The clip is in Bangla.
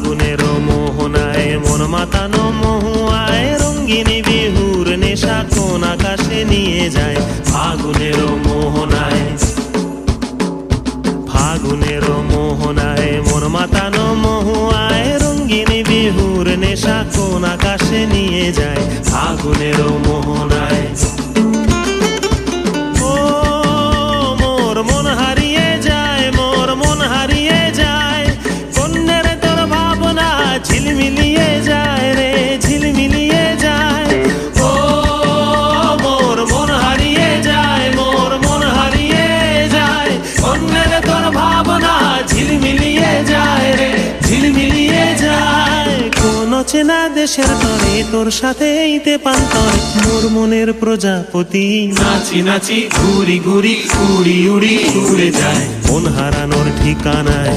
ফাগুনের মোহনায় মন মাতানো মহুয়ায় রঙ্গিনী বিহুর নেশা কোন আকাশে নিয়ে যায়। ফাগুনের মোহনায়, ফাগুনের মোহনায় মন মাতানো মহুয়ায় রঙ্গিনী বিহুর নেশা কোন আকাশে নিয়ে যায়। ফাগুনের মোহনায় ও মোর মন হারিয়ে যায়, মোর মন হারিয়ে যায়, কন্যের তোর ভাবনা ঝিলমিলিয়ে যায় রে, ঝিলমিলিয়ে যায়। ও মোর মন হারিয়ে যায়, মোর মন হারিয়ে যায়, কন্যের তোর ভাবনা ঝিলমিলিয়ে যায় রে, ঝিলমিলিয়ে যায়। কোন চেনা দেশের তরে তোর সাথে এইতে পান্তর মোর মনের প্রজাপতি নাচি নাচি ঘুরি ঘুরি উড়ি উড়ি উড়ে যায়। মন হারানোর ঠিকানায়